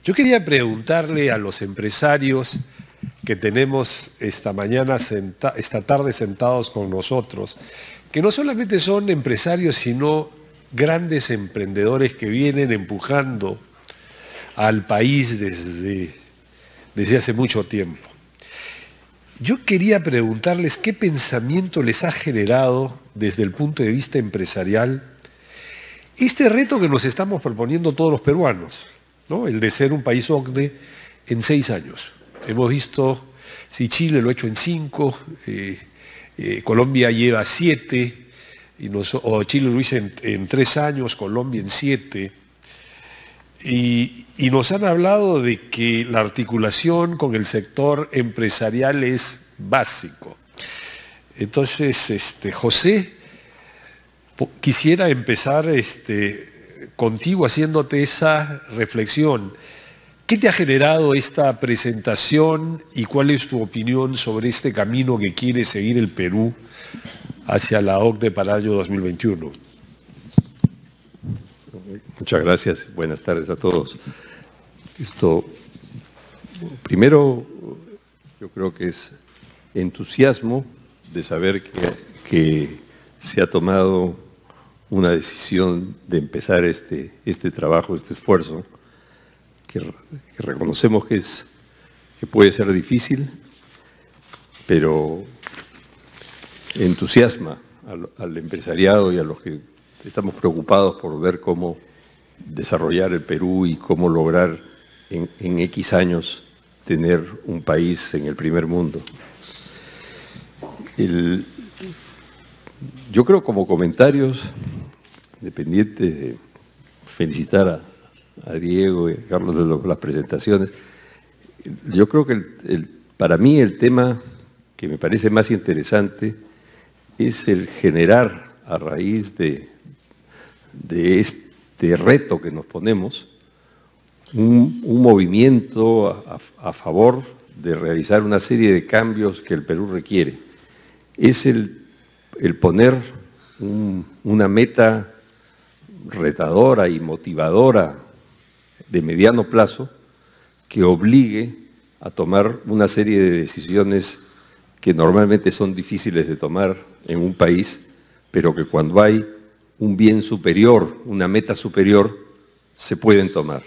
Yo quería preguntarle a los empresarios que tenemos esta tarde sentados con nosotros, que no solamente son empresarios, sino grandes emprendedores que vienen empujando al país desde hace mucho tiempo. Yo quería preguntarles qué pensamiento les ha generado desde el punto de vista empresarial este reto que nos estamos proponiendo todos los peruanos, ¿no? El de ser un país OCDE en 6 años. Hemos visto si Chile lo ha hecho en 5, Colombia lleva 7, o Chile lo hizo en 3 años, Colombia en 7. Y nos han hablado de que la articulación con el sector empresarial es básico. Entonces, José, quisiera empezar contigo haciéndote esa reflexión. ¿Qué te ha generado esta presentación y cuál es tu opinión sobre este camino que quiere seguir el Perú hacia la OCDE para el año 2021? Muchas gracias. Buenas tardes a todos. Primero, yo creo que es entusiasmo de saber que se ha tomado una decisión de empezar este trabajo, este esfuerzo, que reconocemos que puede ser difícil, pero entusiasma al empresariado y a los que estamos preocupados por ver cómo desarrollar el Perú y cómo lograr en X años tener un país en el primer mundo. Yo creo, como comentarios, independiente de felicitar a Diego y a Carlos de las presentaciones, yo creo que para mí el tema que me parece más interesante es el generar, a raíz de este reto que nos ponemos, un movimiento a favor de realizar una serie de cambios que el Perú requiere. Es el poner una meta retadora y motivadora de mediano plazo que obligue a tomar una serie de decisiones que normalmente son difíciles de tomar en un país, pero que cuando hay un bien superior, una meta superior, se pueden tomar.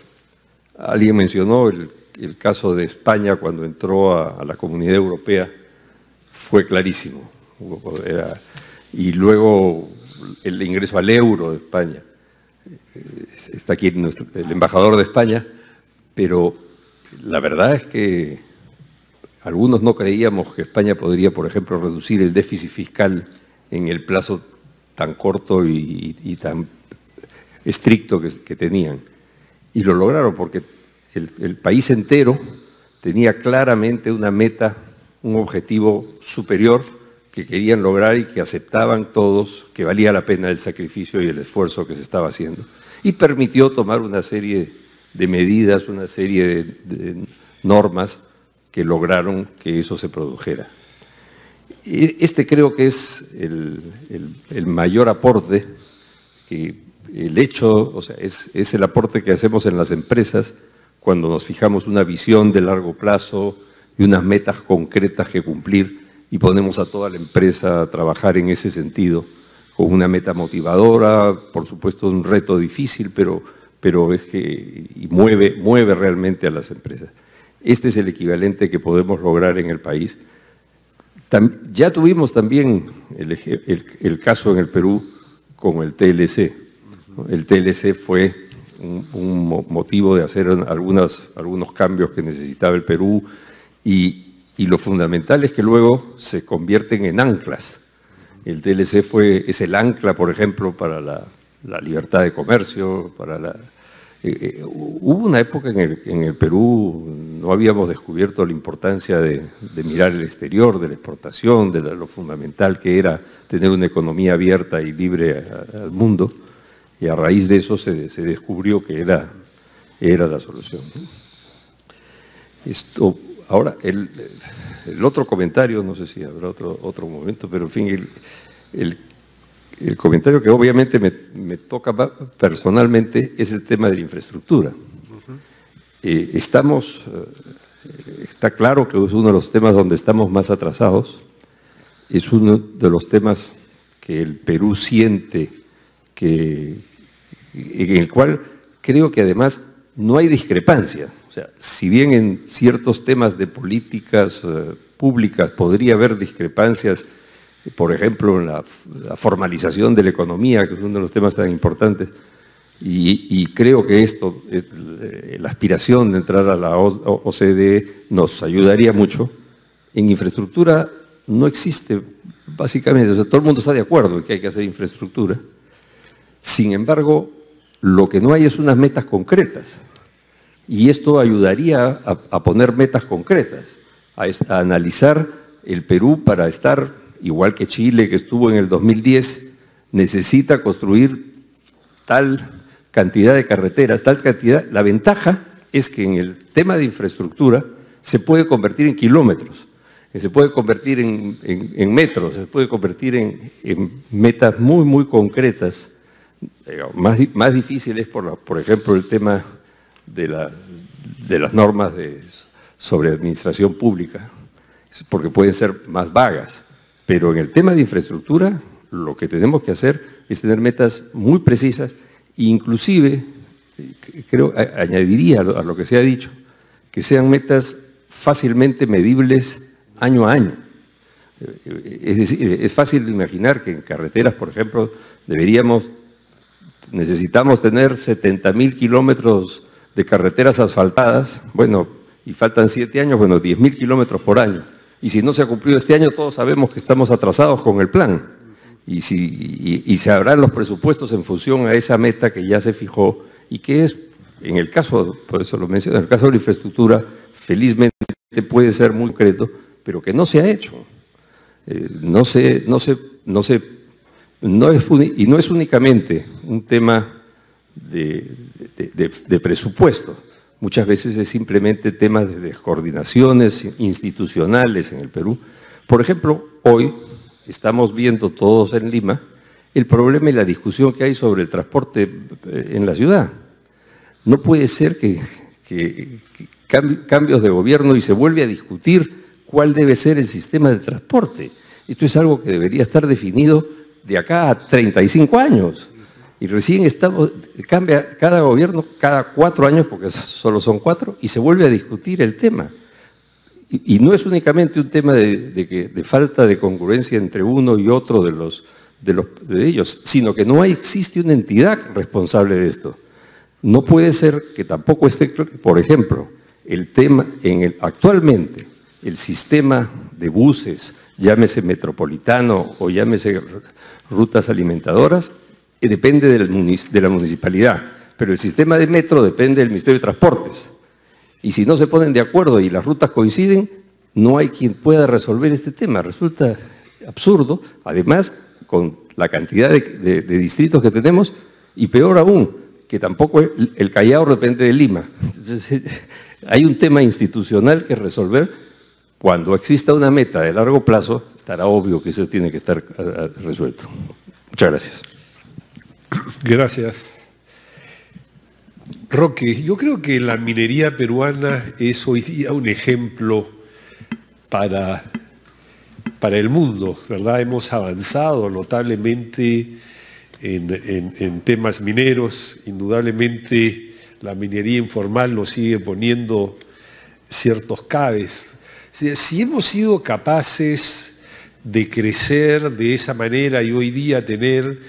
Alguien mencionó el caso de España cuando entró a la Comunidad Europea, fue clarísimo. Y luego el ingreso al euro de España. Está aquí el embajador de España, pero la verdad es que algunos no creíamos que España podría, por ejemplo, reducir el déficit fiscal en el plazo tan corto y tan estricto que tenían. Y lo lograron porque el país entero tenía claramente una meta, un objetivo superior que querían lograr y que aceptaban todos que valía la pena el sacrificio y el esfuerzo que se estaba haciendo. Y permitió tomar una serie de medidas, una serie de normas que lograron que eso se produjera. Creo que es el mayor aporte, que el hecho, o sea, es el aporte que hacemos en las empresas cuando nos fijamos una visión de largo plazo y unas metas concretas que cumplir y ponemos a toda la empresa a trabajar en ese sentido, con una meta motivadora, por supuesto un reto difícil, pero es que mueve realmente a las empresas. Este es el equivalente que podemos lograr en el país. Ya tuvimos también el caso en el Perú con el TLC. El TLC fue un motivo de hacer algunos cambios que necesitaba el Perú y lo fundamental es que luego se convierten en anclas. El TLC es el ancla, por ejemplo, para la libertad de comercio, hubo una época en el Perú, no habíamos descubierto la importancia de mirar el exterior, de la exportación, de lo fundamental que era tener una economía abierta y libre al mundo, y a raíz de eso se descubrió que era la solución. Ahora, el otro comentario, no sé si habrá otro momento, pero en fin, el comentario que obviamente me toca personalmente es el tema de la infraestructura. está claro que es uno de los temas donde estamos más atrasados, es uno de los temas que el Perú siente, en el cual creo que además no hay discrepancia. O sea, si bien en ciertos temas de políticas públicas podría haber discrepancias, por ejemplo, en la formalización de la economía, que es uno de los temas tan importantes, y creo que esto, la aspiración de entrar a la OCDE nos ayudaría mucho. En infraestructura no existe, básicamente, o sea, todo el mundo está de acuerdo en que hay que hacer infraestructura. Sin embargo, lo que no hay es unas metas concretas. Y esto ayudaría a poner metas concretas, a analizar el Perú para estar, igual que Chile, que estuvo en el 2010, necesita construir tal cantidad de carreteras, tal cantidad. La ventaja es que en el tema de infraestructura se puede convertir en kilómetros, se puede convertir en metros, se puede convertir en metas muy, muy concretas. Más difícil es, por ejemplo, el tema de las normas sobre administración pública, porque pueden ser más vagas. Pero en el tema de infraestructura, lo que tenemos que hacer es tener metas muy precisas. Inclusive, creo, añadiría a lo que se ha dicho, que sean metas fácilmente medibles año a año. Es decir, es fácil imaginar que en carreteras, por ejemplo, necesitamos tener 70.000 kilómetros de carreteras asfaltadas, bueno, y faltan 7 años, bueno, 10.000 kilómetros por año. Y si no se ha cumplido este año, todos sabemos que estamos atrasados con el plan. Y se harán los presupuestos en función a esa meta que ya se fijó y que es, en el caso, por eso lo menciono, en el caso de la infraestructura, felizmente puede ser muy concreto, pero que no se ha hecho. Y no es únicamente un tema de presupuesto. Muchas veces es simplemente temas de descoordinaciones institucionales en el Perú. Por ejemplo, hoy estamos viendo todos en Lima el problema y la discusión que hay sobre el transporte en la ciudad. No puede ser que cambios de gobierno y se vuelve a discutir cuál debe ser el sistema de transporte. Esto es algo que debería estar definido de acá a 35 años. Y recién cambia cada gobierno cada 4 años, porque solo son 4, y se vuelve a discutir el tema. Y no es únicamente un tema de falta de congruencia entre uno y otro de ellos, sino que no existe una entidad responsable de esto. No puede ser que tampoco esté, por ejemplo, el tema, actualmente, el sistema de buses, llámese metropolitano o llámese rutas alimentadoras, depende de la municipalidad, pero el sistema de metro depende del Ministerio de Transportes. Y si no se ponen de acuerdo y las rutas coinciden, no hay quien pueda resolver este tema. Resulta absurdo, además, con la cantidad de distritos que tenemos, y peor aún, que tampoco el Callao depende de Lima. Entonces, hay un tema institucional que resolver. Cuando exista una meta de largo plazo, estará obvio que eso tiene que estar resuelto. Muchas gracias. Gracias. Roque, yo creo que la minería peruana es hoy día un ejemplo para el mundo, ¿verdad? Hemos avanzado notablemente en temas mineros. Indudablemente la minería informal nos sigue poniendo ciertos cabes. Si hemos sido capaces de crecer de esa manera y hoy día tener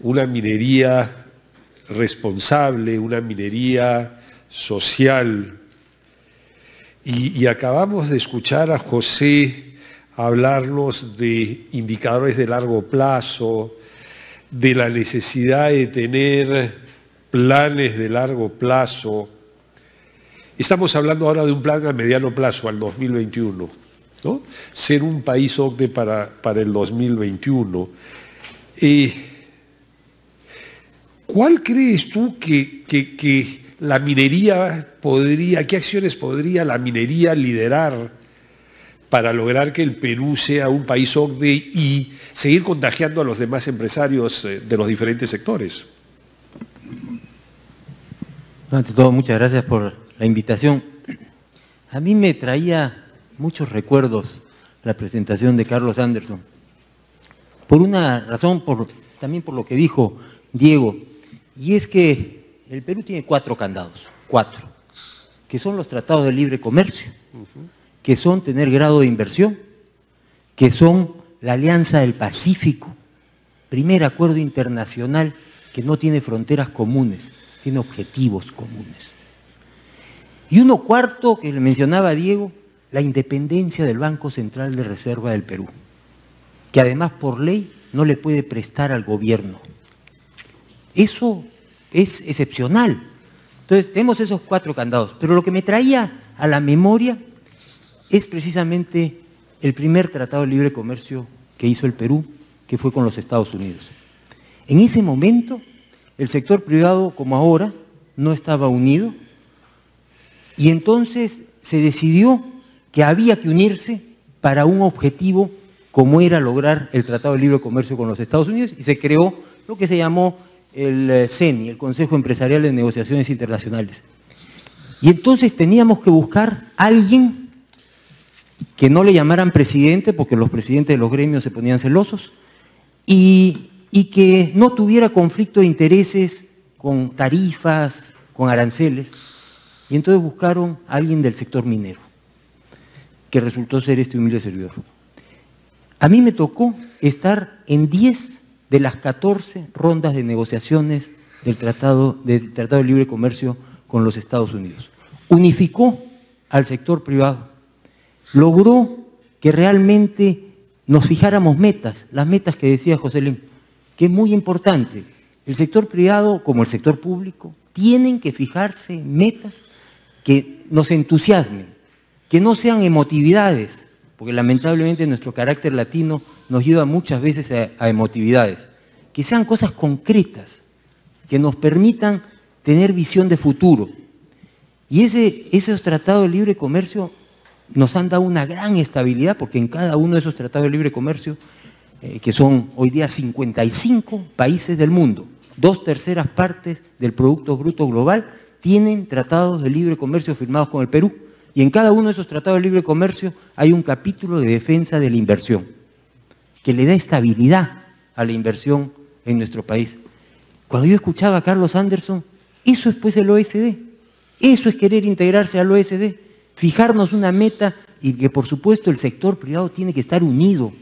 una minería responsable, una minería social. Y acabamos de escuchar a José hablarnos de indicadores de largo plazo, de la necesidad de tener planes de largo plazo. Estamos hablando ahora de un plan a mediano plazo, al 2021, ¿no? Ser un país OCDE para el 2021. ¿Cuál crees tú que la minería podría, qué acciones podría la minería liderar para lograr que el Perú sea un país OCDE y seguir contagiando a los demás empresarios de los diferentes sectores? Ante todo, muchas gracias por la invitación. A mí me traía muchos recuerdos la presentación de Carlos Anderson. Por una razón, también por lo que dijo Diego, y es que el Perú tiene 4 candados, 4, que son los tratados de libre comercio, que son tener grado de inversión, que son la Alianza del Pacífico, primer acuerdo internacional que no tiene fronteras comunes, tiene objetivos comunes. Y uno cuarto, que le mencionaba Diego, la independencia del Banco Central de Reserva del Perú, que además por ley no le puede prestar al gobierno. Eso es excepcional. Entonces tenemos esos 4 candados, pero lo que me traía a la memoria es precisamente el primer tratado de libre comercio que hizo el Perú, que fue con los Estados Unidos. En ese momento, el sector privado, como ahora, no estaba unido, y entonces se decidió que había que unirse para un objetivo como era lograr el Tratado de Libre Comercio con los Estados Unidos, y se creó lo que se llamó el CENI, el Consejo Empresarial de Negociaciones Internacionales. Y entonces teníamos que buscar a alguien que no le llamaran presidente, porque los presidentes de los gremios se ponían celosos, y que no tuviera conflicto de intereses con tarifas, con aranceles. Y entonces buscaron a alguien del sector minero, que resultó ser este humilde servidor. A mí me tocó estar en 10 de las 14 rondas de negociaciones del Tratado de Libre Comercio con los Estados Unidos. Unificó al sector privado, logró que realmente nos fijáramos metas, las metas que decía José Lem, que es muy importante. El sector privado, como el sector público, tienen que fijarse metas que nos entusiasmen, que no sean emotividades, porque lamentablemente nuestro carácter latino nos lleva muchas veces a emotividades, que sean cosas concretas, que nos permitan tener visión de futuro. Y esos tratados de libre comercio nos han dado una gran estabilidad, porque en cada uno de esos tratados de libre comercio, que son hoy día 55 países del mundo, 2/3 partes del Producto Bruto Global, tienen tratados de libre comercio firmados con el Perú. Y en cada uno de esos tratados de libre comercio hay un capítulo de defensa de la inversión, que le da estabilidad a la inversión en nuestro país. Cuando yo escuchaba a Carlos Anderson, eso es pues el OECD, eso es querer integrarse al OECD, fijarnos una meta, y que por supuesto el sector privado tiene que estar unido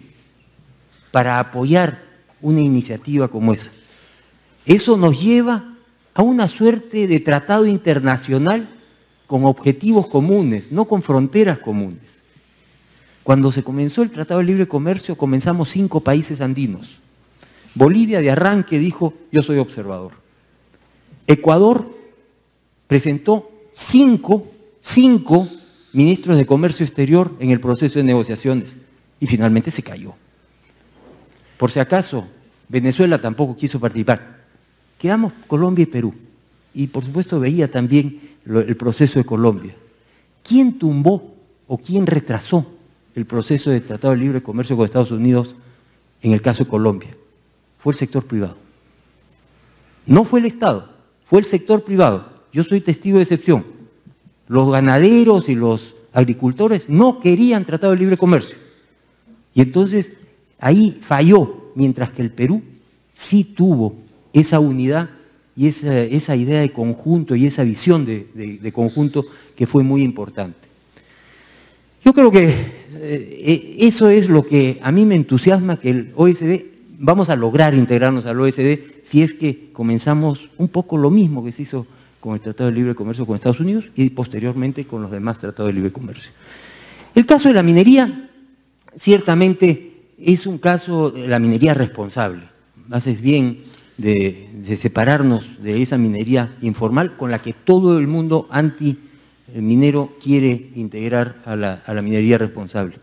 para apoyar una iniciativa como esa. Eso nos lleva a una suerte de tratado internacional con objetivos comunes, no con fronteras comunes. Cuando se comenzó el Tratado de Libre Comercio, comenzamos 5 países andinos. Bolivia de arranque dijo, yo soy observador. Ecuador presentó 5 ministros de comercio exterior en el proceso de negociaciones y finalmente se cayó. Por si acaso, Venezuela tampoco quiso participar. Quedamos Colombia y Perú. Y por supuesto veía también el proceso de Colombia. ¿Quién tumbó o quién retrasó el proceso de Tratado de Libre Comercio con Estados Unidos en el caso de Colombia? Fue el sector privado. No fue el Estado, fue el sector privado. Yo soy testigo de excepción. Los ganaderos y los agricultores no querían Tratado de Libre Comercio. Y entonces ahí falló, mientras que el Perú sí tuvo esa unidad y esa idea de conjunto y esa visión de conjunto que fue muy importante. Yo creo que eso es lo que a mí me entusiasma, que el OECD, vamos a lograr integrarnos al OECD si es que comenzamos un poco lo mismo que se hizo con el Tratado de Libre Comercio con Estados Unidos y posteriormente con los demás tratados de libre comercio. El caso de la minería, ciertamente es un caso de la minería responsable. Haces bien de separarnos de esa minería informal con la que todo el mundo anti-minero quiere integrar a la minería responsable.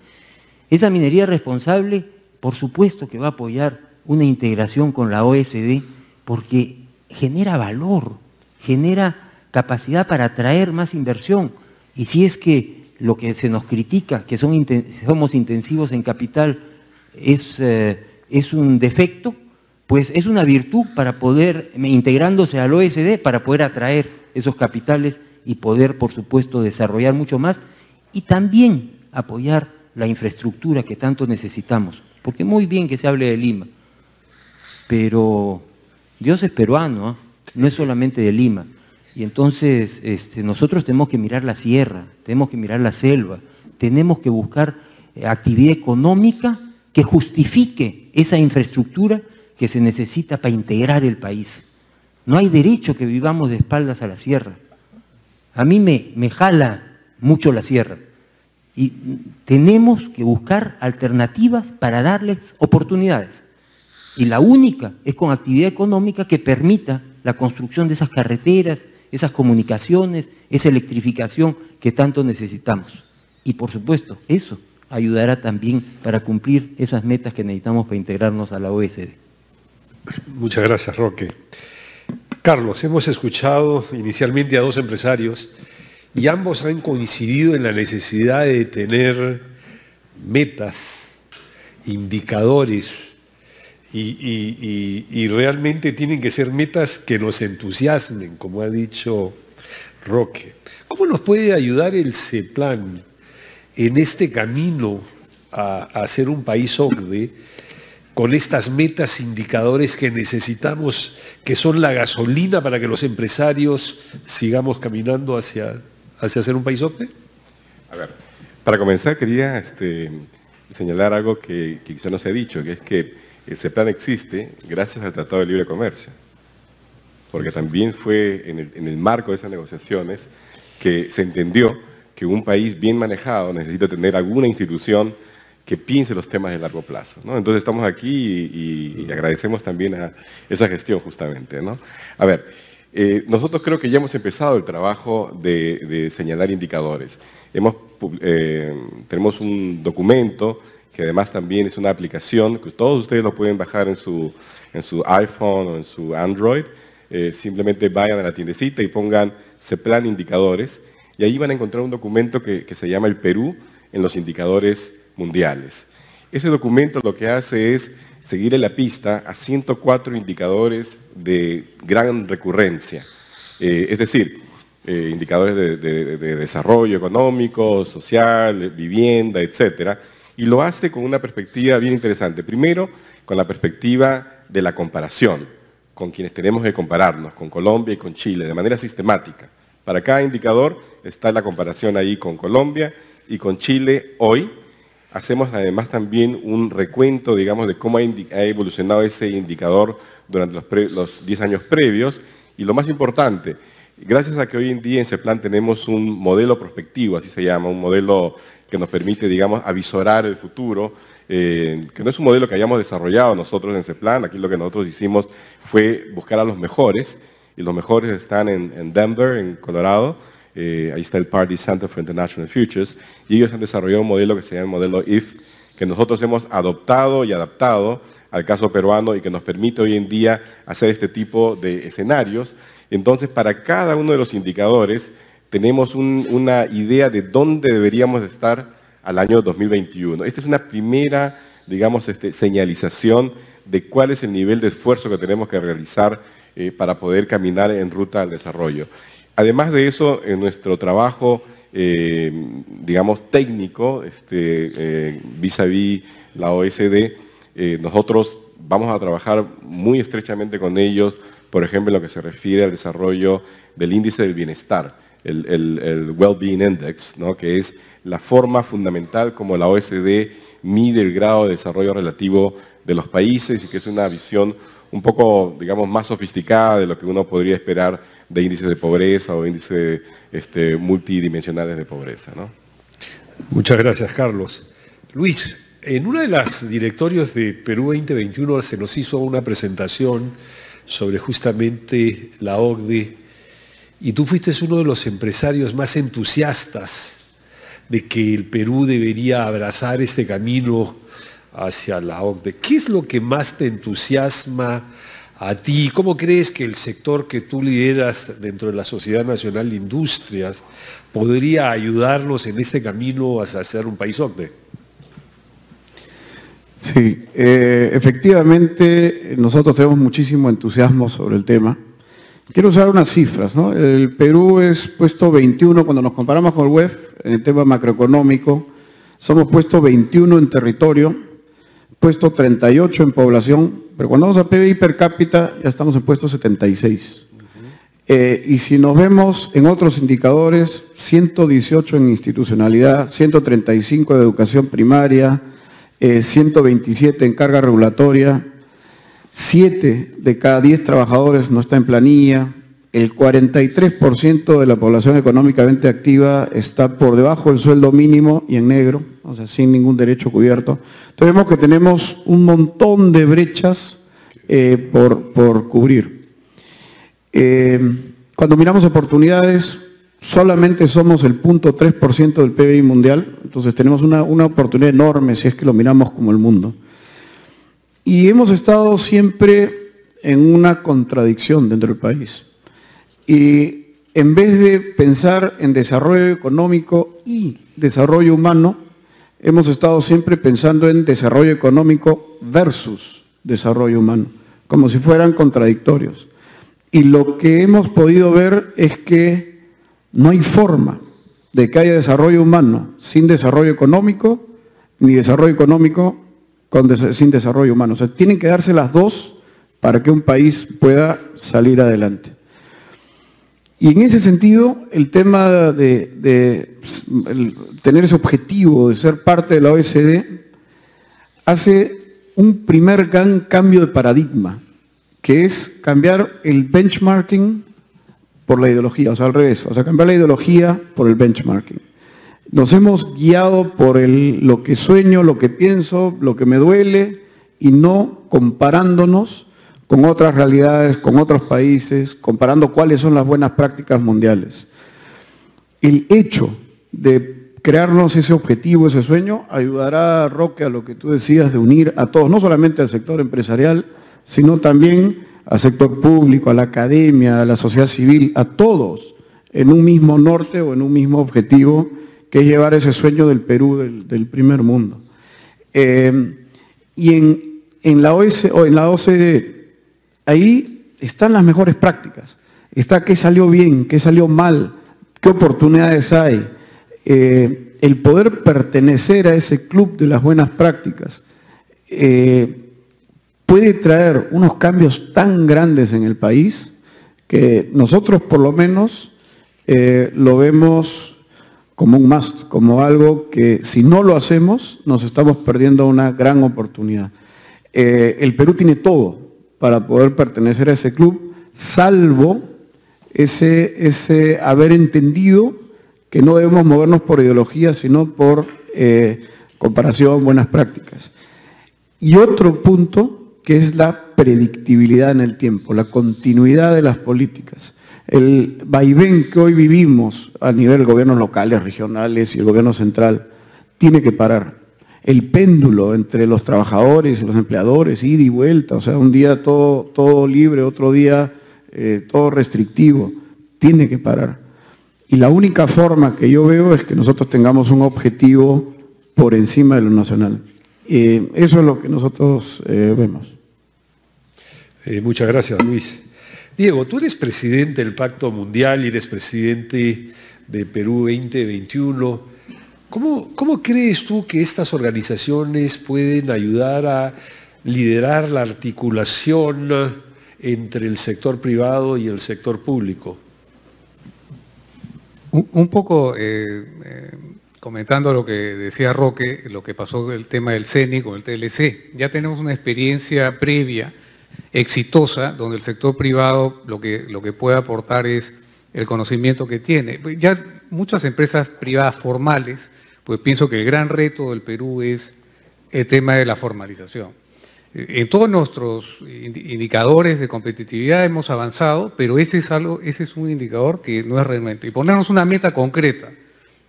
Esa minería responsable, por supuesto que va a apoyar una integración con la OECD porque genera valor, genera capacidad para atraer más inversión. Y si es que lo que se nos critica, que somos intensivos en capital, es un defecto, pues es una virtud para poder, integrándose al OECD, para poder atraer esos capitales y poder, por supuesto, desarrollar mucho más y también apoyar la infraestructura que tanto necesitamos. Porque muy bien que se hable de Lima, pero Dios es peruano, ¿eh? No es solamente de Lima. Y entonces nosotros tenemos que mirar la sierra, tenemos que mirar la selva, tenemos que buscar actividad económica que justifique esa infraestructura que se necesita para integrar el país. No hay derecho que vivamos de espaldas a la sierra. A mí me jala mucho la sierra y tenemos que buscar alternativas para darles oportunidades. Y la única es con actividad económica que permita la construcción de esas carreteras, esas comunicaciones, esa electrificación que tanto necesitamos. Y por supuesto, eso ayudará también para cumplir esas metas que necesitamos para integrarnos a la OECD. Muchas gracias, Roque. Carlos, hemos escuchado inicialmente a dos empresarios y ambos han coincidido en la necesidad de tener metas, indicadores, y realmente tienen que ser metas que nos entusiasmen, como ha dicho Roque. ¿Cómo nos puede ayudar el CEPLAN en este camino a ser un país OCDE con estas metas, indicadores que necesitamos, que son la gasolina para que los empresarios sigamos caminando hacia ser un país OCDE? A ver, para comenzar quería señalar algo que quizá no se ha dicho, que es que el CEPLAN existe gracias al Tratado de Libre Comercio, porque también fue en el marco de esas negociaciones que se entendió que un país bien manejado necesita tener alguna institución que piense los temas de largo plazo, ¿no? Entonces estamos aquí y agradecemos también a esa gestión justamente, ¿no? A ver, nosotros creo que ya hemos empezado el trabajo de señalar indicadores. Tenemos un documento que además también es una aplicación que todos ustedes lo pueden bajar en su iPhone o en su Android. Simplemente vayan a la tiendecita y pongan CEPLAN indicadores y ahí van a encontrar un documento que se llama el Perú en los indicadores mundiales. Ese documento lo que hace es seguir en la pista a 104 indicadores de gran recurrencia, es decir, indicadores de desarrollo económico, social, vivienda, etcétera, y lo hace con una perspectiva bien interesante. Primero, con la perspectiva de la comparación, con quienes tenemos que compararnos, con Colombia y con Chile, de manera sistemática. Para cada indicador está la comparación ahí con Colombia y con Chile hoy. Hacemos además también un recuento, digamos, de cómo ha evolucionado ese indicador durante los 10 años previos. Y lo más importante, gracias a que hoy en día en CEPLAN tenemos un modelo prospectivo, así se llama, un modelo que nos permite, digamos, avisorar el futuro, que no es un modelo que hayamos desarrollado nosotros en CEPLAN. Aquí lo que nosotros hicimos fue buscar a los mejores, y los mejores están en Denver, en Colorado. Ahí está el Pardee Center for International Futures, y ellos han desarrollado un modelo que se llama el modelo IF, que nosotros hemos adoptado y adaptado al caso peruano y que nos permite hoy en día hacer este tipo de escenarios. Entonces, para cada uno de los indicadores tenemos una idea de dónde deberíamos estar al año 2021. Esta es una primera, digamos, señalización de cuál es el nivel de esfuerzo que tenemos que realizar para poder caminar en ruta al desarrollo. Además de eso, en nuestro trabajo, digamos, técnico, vis-a-vis la OECD, nosotros vamos a trabajar muy estrechamente con ellos, por ejemplo, en lo que se refiere al desarrollo del índice del bienestar, el Wellbeing Index, ¿no? Que es la forma fundamental como la OECD mide el grado de desarrollo relativo de los países y que es una visión un poco, digamos, más sofisticada de lo que uno podría esperar de índices de pobreza o índices multidimensionales de pobreza, ¿no? Muchas gracias, Carlos. Luis, en una de las directorios de Perú 2021 se nos hizo una presentación sobre justamente la OCDE y tú fuiste uno de los empresarios más entusiastas de que el Perú debería abrazar este camino hacia la OCDE. ¿Qué es lo que más te entusiasma a ti? ¿Cómo crees que el sector que tú lideras dentro de la Sociedad Nacional de Industrias podría ayudarnos en este camino hacia ser un país OCDE? Sí, efectivamente nosotros tenemos muchísimo entusiasmo sobre el tema Quiero usar unas cifras, ¿no? El Perú es puesto 21 cuando nos comparamos con el WEF en el tema macroeconómico. Somos puesto 21 en territorio, puesto 38 en población, pero cuando vamos a PBI per cápita ya estamos en puesto 76. Y si nos vemos en otros indicadores, 118 en institucionalidad, 135 de educación primaria, 127 en carga regulatoria, 7 de cada 10 trabajadores no está en planilla, el 43% de la población económicamente activa está por debajo del sueldo mínimo y en negro, o sea, sin ningún derecho cubierto. Entonces vemos que tenemos un montón de brechas por cubrir. Cuando miramos oportunidades, solamente somos el 0.3% del PBI mundial, entonces tenemos una oportunidad enorme si es que lo miramos como el mundo. Y hemos estado siempre en una contradicción dentro del país. Y en vez de pensar en desarrollo económico y desarrollo humano, hemos estado siempre pensando en desarrollo económico versus desarrollo humano, como si fueran contradictorios. Y lo que hemos podido ver es que no hay forma de que haya desarrollo humano sin desarrollo económico, ni desarrollo económico sin desarrollo humano. O sea, tienen que darse las dos para que un país pueda salir adelante. Y en ese sentido, el tema de tener ese objetivo de ser parte de la OECD hace un primer gran cambio de paradigma, que es cambiar el benchmarking por la ideología, o sea, al revés, o sea, cambiar la ideología por el benchmarking. Nos hemos guiado por lo que sueño, lo que pienso, lo que me duele, y no comparándonos con otras realidades, con otros países, comparando cuáles son las buenas prácticas mundiales. El hecho de crearnos ese objetivo, ese sueño, ayudará, Roque, a lo que tú decías de unir a todos, no solamente al sector empresarial, sino también al sector público, a la academia, a la sociedad civil, a todos, en un mismo norte o en un mismo objetivo, que es llevar ese sueño del Perú, del primer mundo. Y en la OCDE, ahí están las mejores prácticas, está qué salió bien, qué salió mal, qué oportunidades hay. El poder pertenecer a ese club de las buenas prácticas puede traer unos cambios tan grandes en el país que nosotros por lo menos lo vemos como un must, como algo que si no lo hacemos nos estamos perdiendo una gran oportunidad. El Perú tiene todo para poder pertenecer a ese club, salvo ese haber entendido que no debemos movernos por ideología, sino por comparación, buenas prácticas. Y otro punto que es la predictibilidad en el tiempo, la continuidad de las políticas. El vaivén que hoy vivimos a nivel de gobiernos locales, regionales y el gobierno central tiene que parar. El péndulo entre los trabajadores y los empleadores, ida y vuelta, o sea, un día todo libre, otro día todo restrictivo, tiene que parar. Y la única forma que yo veo es que nosotros tengamos un objetivo por encima de lo nacional. Eso es lo que nosotros vemos. Muchas gracias, Luis. Diego, tú eres presidente del Pacto Mundial y eres presidente de Perú 2021. ¿Cómo crees tú que estas organizaciones pueden ayudar a liderar la articulación entre el sector privado y el sector público? Un poco comentando lo que decía Roque, lo que pasó con el tema del CENI con el TLC. Ya tenemos una experiencia previa exitosa, donde el sector privado lo que puede aportar es el conocimiento que tiene. Ya muchas empresas privadas formales, pues pienso que el gran reto del Perú es el tema de la formalización. En todos nuestros indicadores de competitividad hemos avanzado, pero ese es un indicador que no es realmente. Y ponernos una meta concreta.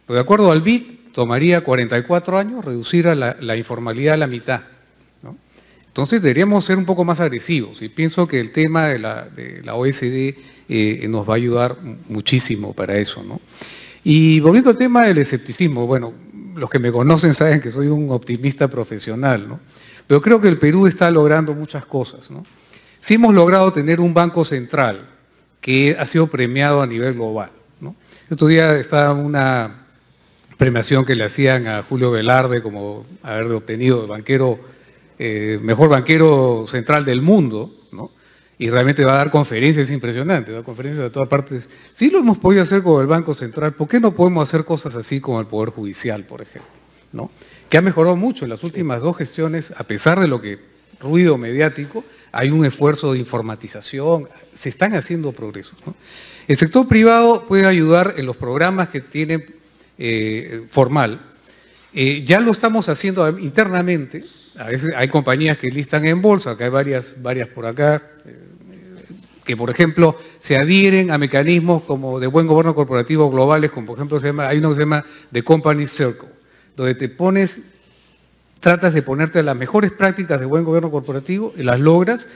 Pues de acuerdo al BID, tomaría 44 años reducir a la informalidad a la mitad. Entonces deberíamos ser un poco más agresivos y pienso que el tema de la OECD nos va a ayudar muchísimo para eso, ¿no? Y volviendo al tema del escepticismo, bueno, los que me conocen saben que soy un optimista profesional, ¿no? Pero creo que el Perú está logrando muchas cosas, ¿no? Sí hemos logrado tener un banco central que ha sido premiado a nivel global, ¿no? Otro día estaba una premiación que le hacían a Julio Velarde como haber obtenido el banquero, mejor banquero central del mundo, ¿no? Y realmente va a dar conferencias, es impresionante, da conferencias de todas partes. Sí lo hemos podido hacer con el Banco Central, ¿por qué no podemos hacer cosas así con el Poder Judicial, por ejemplo, ¿no? Que ha mejorado mucho en las últimas dos gestiones, a pesar de lo que ruido mediático, hay un esfuerzo de informatización, se están haciendo progresos, ¿no? El sector privado puede ayudar en los programas que tiene formal. Ya lo estamos haciendo internamente, a veces hay compañías que listan en bolsa, que hay varias por acá, que por ejemplo se adhieren a mecanismos como de buen gobierno corporativo globales, como por ejemplo hay uno que se llama The Company Circle, donde tratas de ponerte las mejores prácticas de buen gobierno corporativo y las logras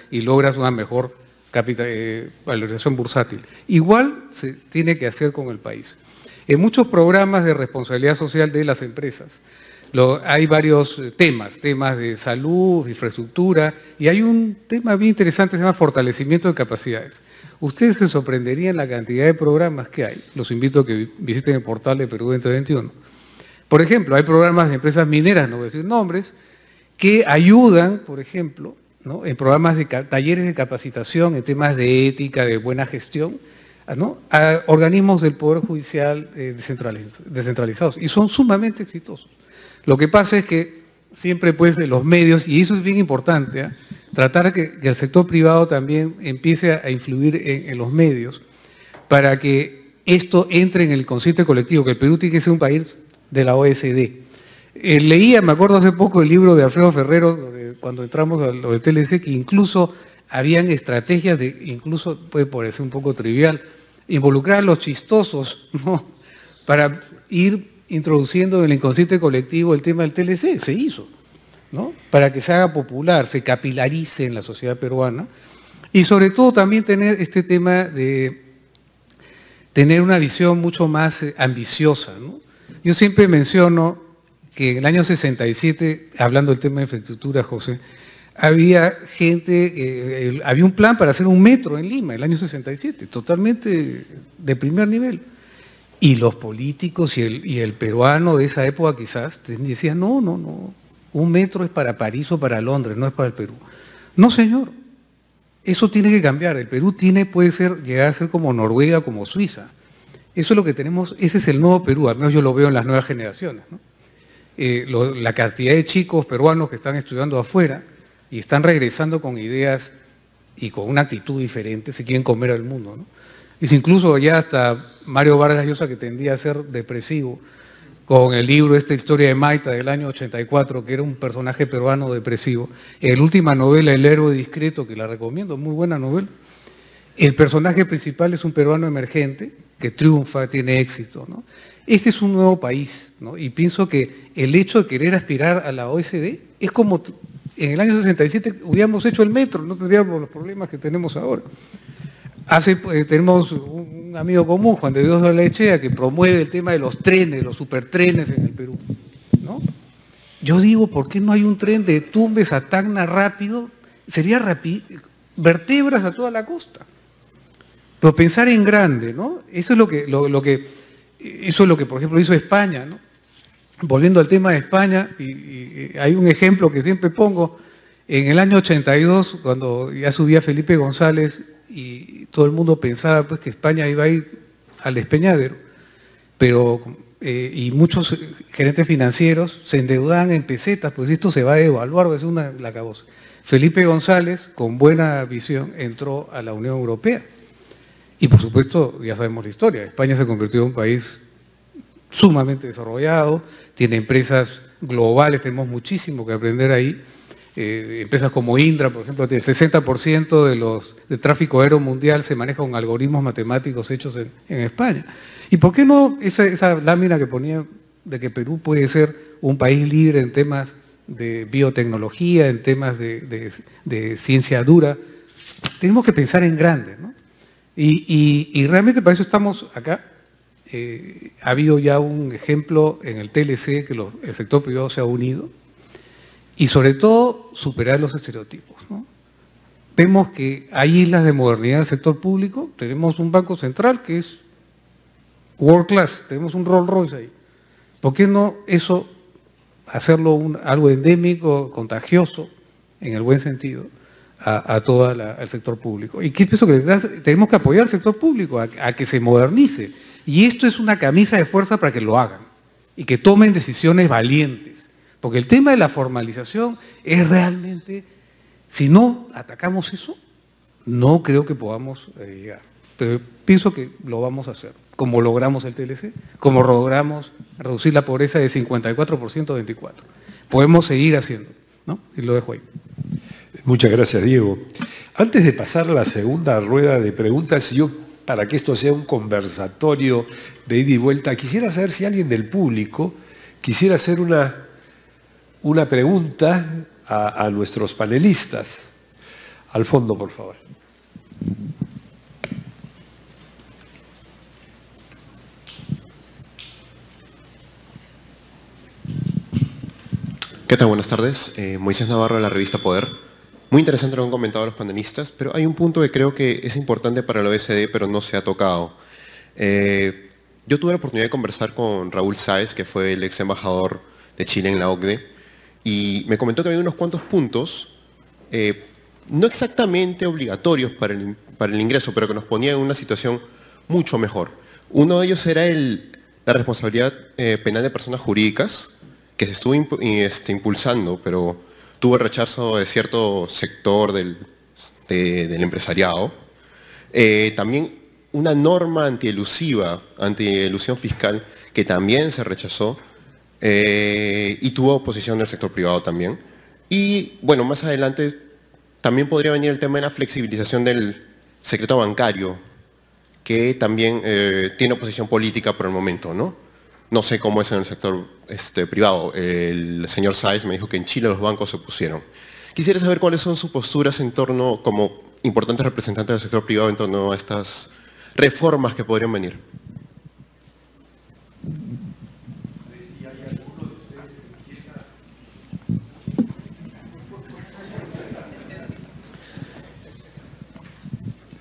una mejor valorización bursátil. Igual se tiene que hacer con el país. En muchos programas de responsabilidad social de las empresas hay varios temas de salud, infraestructura, y hay un tema bien interesante que se llama fortalecimiento de capacidades. Ustedes se sorprenderían la cantidad de programas que hay. Los invito a que visiten el portal de Perú 2021. Por ejemplo, hay programas de empresas mineras, no voy a decir nombres, que ayudan, por ejemplo, ¿no?, en programas de talleres de capacitación en temas de ética, de buena gestión, ¿no?, a organismos del Poder Judicial descentralizados, y son sumamente exitosos. Lo que pasa es que siempre pues los medios, y eso es bien importante, tratar que el sector privado también empiece a influir en los medios para que esto entre en el consciente colectivo, que el Perú tiene que ser un país de la OSD. Leía, me acuerdo hace poco, el libro de Alfredo Ferrero, cuando entramos a lo del TLC, que incluso habían estrategias de, incluso puede parecer un poco trivial, involucrar a los chistosos, ¿no?, para ir introduciendo en el inconsciente colectivo el tema del TLC. Se hizo, ¿no?, para que se haga popular, se capilarice en la sociedad peruana, y sobre todo también tener este tema de tener una visión mucho más ambiciosa, ¿no? Yo siempre menciono que en el año 67, hablando del tema de infraestructura, José, había había un plan para hacer un metro en Lima, el año 67, totalmente de primer nivel. Y los políticos y el peruano de esa época quizás decían, no, un metro es para París o para Londres, no es para el Perú. No, señor, eso tiene que cambiar. El Perú puede llegar a ser como Noruega, como Suiza. Eso es lo que tenemos, ese es el nuevo Perú, al menos yo lo veo en las nuevas generaciones, ¿no? La cantidad de chicos peruanos que están estudiando afuera y están regresando con ideas y con una actitud diferente, se quieren comer al mundo, ¿no? Es incluso ya hasta Mario Vargas Llosa, que tendía a ser depresivo, con el libro Historia de Maita del año 84, que era un personaje peruano depresivo. En la última novela, El héroe discreto, que la recomiendo, muy buena novela, el personaje principal es un peruano emergente que triunfa, tiene éxito, ¿no? Este es un nuevo país, ¿no? Y pienso que el hecho de querer aspirar a la OSD es como en el año 67 hubiéramos hecho el metro, no tendríamos los problemas que tenemos ahora. Tenemos un amigo común, Juan de Dios de la Echea, que promueve el tema de los trenes, los supertrenes en el Perú, ¿no? Yo digo, ¿por qué no hay un tren de Tumbes a Tacna rápido? Sería vertebras a toda la costa. Pero pensar en grande, ¿no? Eso es lo que, por ejemplo, hizo España, ¿no? Volviendo al tema de España, y hay un ejemplo que siempre pongo, en el año 82, cuando ya subía Felipe González, y todo el mundo pensaba pues que España iba a ir al despeñadero, y muchos gerentes financieros se endeudaban en pesetas, pues esto se va a devaluar, va a ser la cabosa. Felipe González, con buena visión, entró a la Unión Europea. Y por supuesto, ya sabemos la historia, España se convirtió en un país sumamente desarrollado, tiene empresas globales, tenemos muchísimo que aprender ahí. Empresas como Indra, por ejemplo, el 60% del tráfico aéreo mundial se maneja con algoritmos matemáticos hechos en España. ¿Y por qué no esa lámina que ponía de que Perú puede ser un país líder en temas de biotecnología, en temas de ciencia dura? Tenemos que pensar en grande, ¿no? Y realmente para eso estamos acá. Ha habido ya un ejemplo en el TLC que el sector privado se ha unido. Y sobre todo, superar los estereotipos, ¿no? vemos que hay islas de modernidad en el sector público, tenemos un banco central que es world class, tenemos un Rolls Royce ahí. ¿Por qué no eso hacerlo algo endémico, contagioso, en el buen sentido, a todo el sector público? Y qué pienso que tenemos que apoyar al sector público a que se modernice. Y esto es una camisa de fuerza para que lo hagan y que tomen decisiones valientes. Porque el tema de la formalización es realmente, si no atacamos eso, no creo que podamos llegar. Pero pienso que lo vamos a hacer, como logramos el TLC, como logramos reducir la pobreza de 54% a 24%. Podemos seguir haciendo, ¿no? Y lo dejo ahí. Muchas gracias, Diego. Antes de pasar a la segunda rueda de preguntas, yo, para que esto sea un conversatorio de ida y vuelta, quisiera saber si alguien del público quisiera hacer una pregunta a nuestros panelistas. Al fondo, por favor. ¿Qué tal? Buenas tardes. Moisés Navarro de la revista Poder. Muy interesante lo que han comentado los panelistas, pero hay un punto que creo que es importante para la OECD, pero no se ha tocado. Yo tuve la oportunidad de conversar con Raúl Sáez, que fue el ex embajador de Chile en la OCDE, y me comentó que había unos cuantos puntos, no exactamente obligatorios para el ingreso, pero que nos ponía en una situación mucho mejor. Uno de ellos era la responsabilidad penal de personas jurídicas, que se estuvo impulsando, pero tuvo el rechazo de cierto sector del empresariado. También una norma antielusiva, antielusión fiscal, que también se rechazó y tuvo oposición del sector privado también. Y bueno, más adelante también podría venir el tema de la flexibilización del secreto bancario, que también tiene oposición política por el momento, ¿no? No sé cómo es en el sector privado. El señor Sáez me dijo que en Chile los bancos se opusieron. Quisiera saber cuáles son sus posturas en torno, como importantes representantes del sector privado, en torno a estas reformas que podrían venir.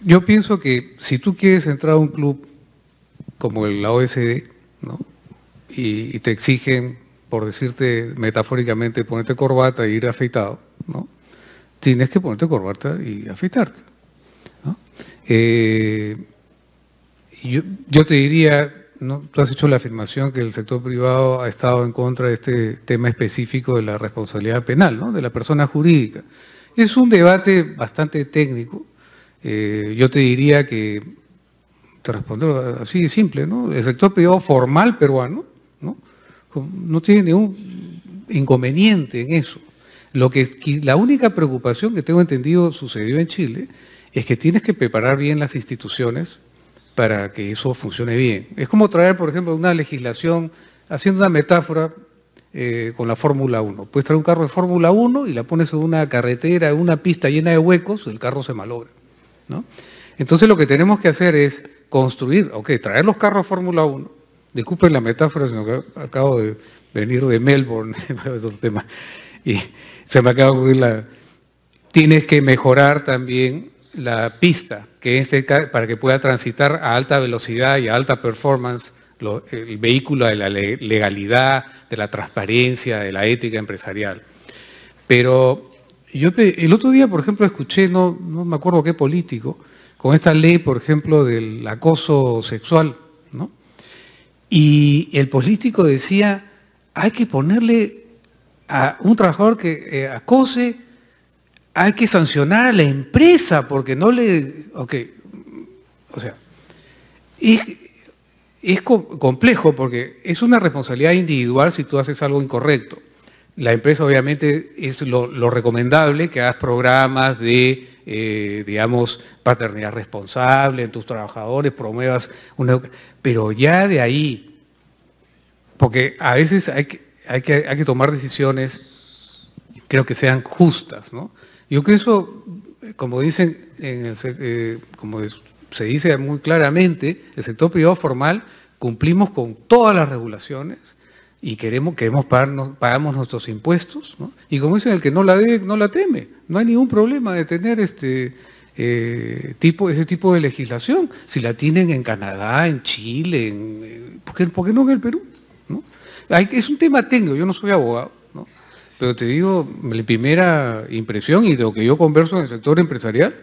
Yo pienso que si tú quieres entrar a un club como la OECD, ¿no? Y te exigen, por decirte metafóricamente, ponerte corbata e ir afeitado, ¿no? Tienes que ponerte corbata y afeitarte, ¿no? Yo te diría, ¿no? Tú has hecho la afirmación que el sector privado ha estado en contra de este tema específico de la responsabilidad penal, ¿no? De la persona jurídica. Es un debate bastante técnico. Yo te diría que, te respondo así de simple, ¿no? El sector privado formal peruano, no tiene ningún inconveniente en eso. La única preocupación que tengo entendido sucedió en Chile es que tienes que preparar bien las instituciones para que eso funcione bien. Es como traer, por ejemplo, una legislación, haciendo una metáfora con la Fórmula 1. Puedes traer un carro de Fórmula 1 y la pones en una carretera, en una pista llena de huecos, el carro se malogra, ¿no? Entonces lo que tenemos que hacer es construir, traer los carros de Fórmula 1. Disculpen la metáfora, sino que acabo de venir de Melbourne, es otro tema, y se me acaba de ocurrir Tienes que mejorar también la pista, para que pueda transitar a alta velocidad y a alta performance el vehículo de la legalidad, de la transparencia, de la ética empresarial. Pero el otro día, por ejemplo, escuché, no me acuerdo qué político, con esta ley, por ejemplo, del acoso sexual, ¿no? Y el político decía, hay que ponerle a un trabajador que acose, hay que sancionar a la empresa porque no le... O sea, es complejo porque es una responsabilidad individual si tú haces algo incorrecto. La empresa obviamente es lo recomendable que hagas programas de, digamos, paternidad responsable en tus trabajadores, promuevas pero ya de ahí, porque a veces hay que tomar decisiones, creo que sean justas, ¿no? Yo creo que eso, como dicen, como se dice muy claramente, el sector privado formal cumplimos con todas las regulaciones, y pagamos nuestros impuestos, ¿no? Y como dicen, el que no la debe, no la teme. No hay ningún problema de tener ese tipo de legislación. Si la tienen en Canadá, en Chile, ¿por qué no en el Perú? ¿No? Es un tema técnico, yo no soy abogado, ¿no? Pero te digo, mi primera impresión y de lo que yo converso en el sector empresarial,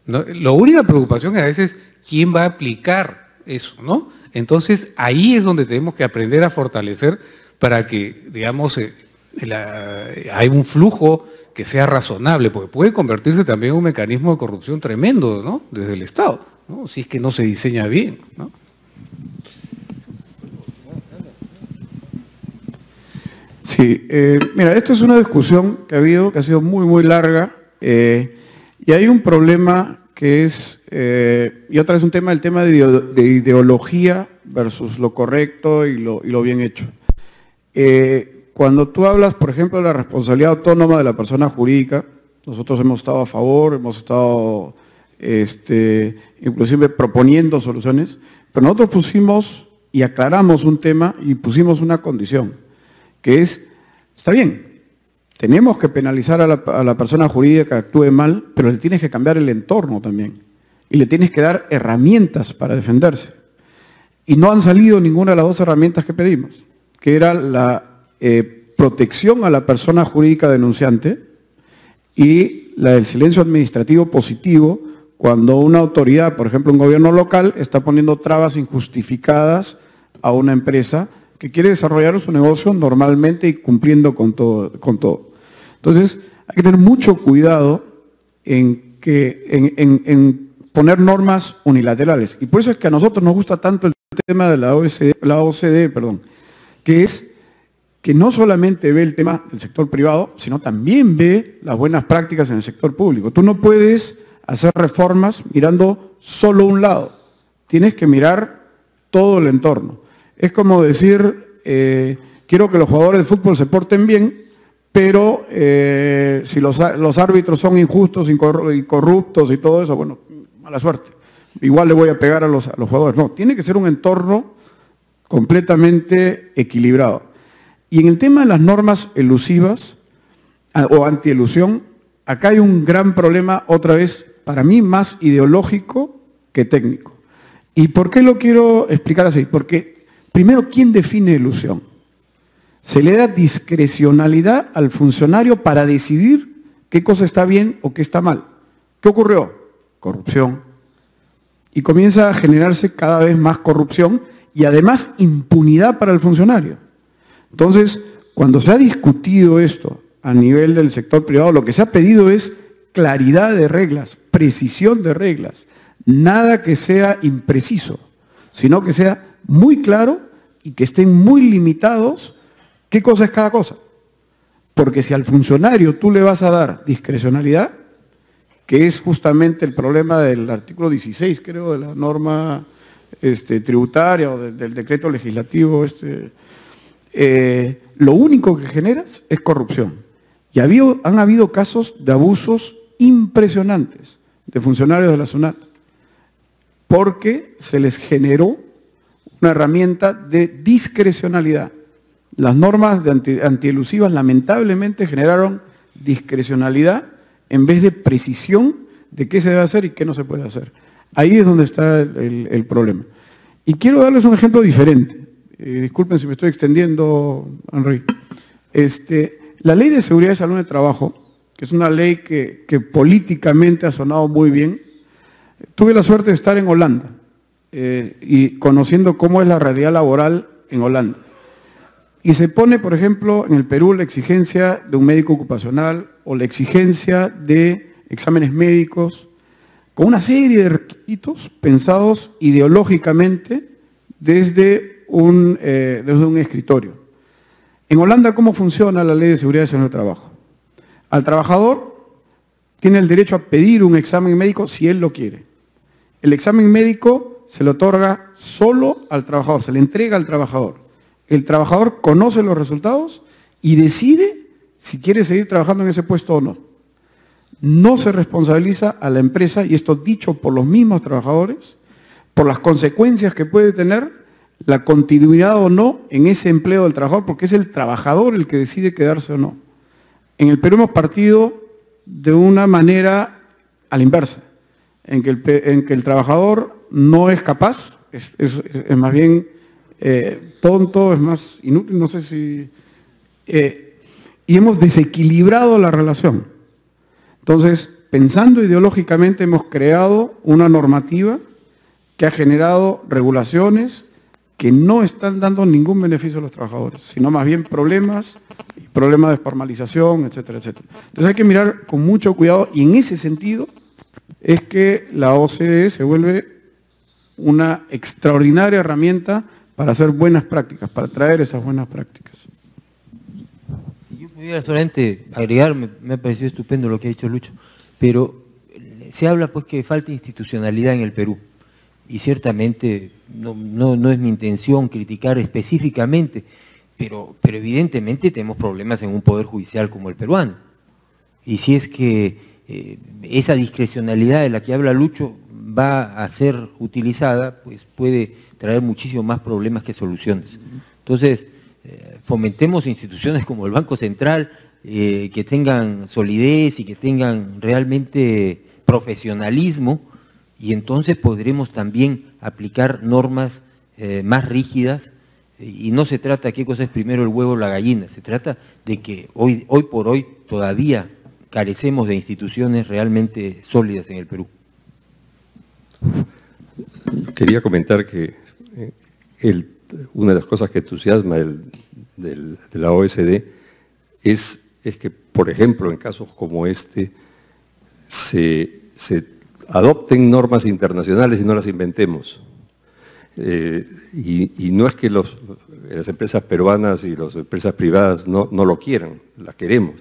¿no? La única preocupación a veces es quién va a aplicar eso, ¿no? Entonces ahí es donde tenemos que aprender a fortalecer para que, digamos, hay un flujo que sea razonable, porque puede convertirse también en un mecanismo de corrupción tremendo, ¿no? Desde el Estado, ¿no? Si es que no se diseña bien, ¿no? Sí, mira, esta es una discusión que ha habido, que ha sido muy, muy larga, y hay un problema que es, y otra vez un tema, el tema de ideología versus lo correcto y lo bien hecho. Cuando tú hablas, por ejemplo, de la responsabilidad autónoma de la persona jurídica, nosotros hemos estado a favor, hemos estado inclusive proponiendo soluciones, pero nosotros pusimos y aclaramos un tema y pusimos una condición, que es, está bien, tenemos que penalizar a la persona jurídica que actúe mal, pero le tienes que cambiar el entorno también y le tienes que dar herramientas para defenderse. Y no han salido ninguna de las dos herramientas que pedimos, que era la protección a la persona jurídica denunciante y la del silencio administrativo positivo cuando una autoridad, por ejemplo un gobierno local, está poniendo trabas injustificadas a una empresa que quiere desarrollar su negocio normalmente y cumpliendo con todo. Entonces, hay que tener mucho cuidado en poner normas unilaterales. Y por eso es que a nosotros nos gusta tanto el tema de la OCDE, que es que no solamente ve el tema del sector privado, sino también ve las buenas prácticas en el sector público. Tú no puedes hacer reformas mirando solo un lado, tienes que mirar todo el entorno. Es como decir, quiero que los jugadores de fútbol se porten bien, pero si los árbitros son injustos y corruptos y todo eso, bueno, mala suerte. Igual le voy a pegar a los jugadores. No, tiene que ser un entorno completamente equilibrado. Y en el tema de las normas elusivas o antielusión, acá hay un gran problema, otra vez, para mí más ideológico que técnico. ¿Y por qué lo quiero explicar así? Porque, primero, ¿quién define elusión? Se le da discrecionalidad al funcionario para decidir qué cosa está bien o qué está mal. ¿Qué ocurrió? Corrupción. Y comienza a generarse cada vez más corrupción y además impunidad para el funcionario. Entonces, cuando se ha discutido esto a nivel del sector privado, lo que se ha pedido es claridad de reglas, precisión de reglas, nada que sea impreciso, sino que sea muy claro y que estén muy limitados qué cosa es cada cosa. Porque si al funcionario tú le vas a dar discrecionalidad, que es justamente el problema del artículo 16, creo, de la norma tributaria o del decreto legislativo, lo único que generas es corrupción. Y han habido casos de abusos impresionantes de funcionarios de la SUNAT, porque se les generó una herramienta de discrecionalidad. Las normas antielusivas lamentablemente generaron discrecionalidad en vez de precisión de qué se debe hacer y qué no se puede hacer. Ahí es donde está el problema. Y quiero darles un ejemplo diferente. Disculpen si me estoy extendiendo, Henry. La Ley de Seguridad y Salud en el Trabajo, que es una ley que políticamente ha sonado muy bien, tuve la suerte de estar en Holanda y conociendo cómo es la realidad laboral en Holanda. Y se pone, por ejemplo, en el Perú la exigencia de un médico ocupacional o la exigencia de exámenes médicos, con una serie de requisitos pensados ideológicamente desde un escritorio. En Holanda, ¿cómo funciona la Ley de Seguridad y Salud en el Trabajo? Al trabajador tiene el derecho a pedir un examen médico si él lo quiere. El examen médico se le otorga solo al trabajador, se le entrega al trabajador. El trabajador conoce los resultados y decide si quiere seguir trabajando en ese puesto o no. No se responsabiliza a la empresa, y esto dicho por los mismos trabajadores, por las consecuencias que puede tener la continuidad o no en ese empleo del trabajador, porque es el trabajador el que decide quedarse o no. En el Perú hemos partido de una manera a la inversa, en que el trabajador no es capaz, es más bien tonto, es más inútil, no sé si... y hemos desequilibrado la relación. Entonces, pensando ideológicamente, hemos creado una normativa que ha generado regulaciones que no están dando ningún beneficio a los trabajadores, sino más bien problemas de formalización, etcétera, etcétera. Entonces hay que mirar con mucho cuidado y en ese sentido es que la OCDE se vuelve una extraordinaria herramienta para hacer buenas prácticas, para traer esas buenas prácticas. Si yo pudiera solamente agregar, me ha parecido estupendo lo que ha dicho Lucho, pero se habla pues que falta institucionalidad en el Perú. Y ciertamente no es mi intención criticar específicamente, pero evidentemente tenemos problemas en un poder judicial como el peruano. Y si es que esa discrecionalidad de la que habla Lucho va a ser utilizada, pues puede traer muchísimo más problemas que soluciones. Entonces, fomentemos instituciones como el Banco Central que tengan solidez y que tengan realmente profesionalismo, y entonces podremos también aplicar normas más rígidas, y no se trata de qué cosa es primero el huevo o la gallina, se trata de que hoy por hoy todavía carecemos de instituciones realmente sólidas en el Perú. Quería comentar que una de las cosas que entusiasma de la OSD es que, por ejemplo, en casos como este, se adopten normas internacionales y no las inventemos. Y no es que las empresas peruanas y las empresas privadas no lo quieran, las queremos.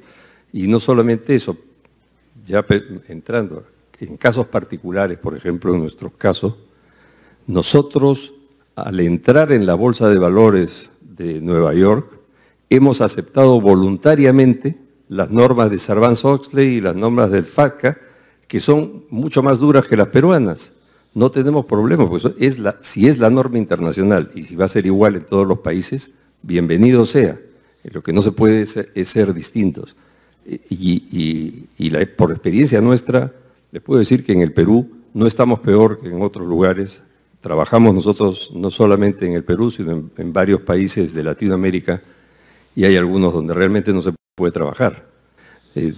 Y no solamente eso, ya entrando en casos particulares, por ejemplo, en nuestros casos, nosotros, al entrar en la Bolsa de Valores de Nueva York, hemos aceptado voluntariamente las normas de Sarbanes-Oxley y las normas del FATCA, que son mucho más duras que las peruanas. No tenemos problema, pues si es la norma internacional y si va a ser igual en todos los países, bienvenido sea. Lo que no se puede es ser distintos. Por experiencia nuestra, les puedo decir que en el Perú no estamos peor que en otros lugares. Trabajamos nosotros no solamente en el Perú, sino en varios países de Latinoamérica, y hay algunos donde realmente no se puede trabajar. Y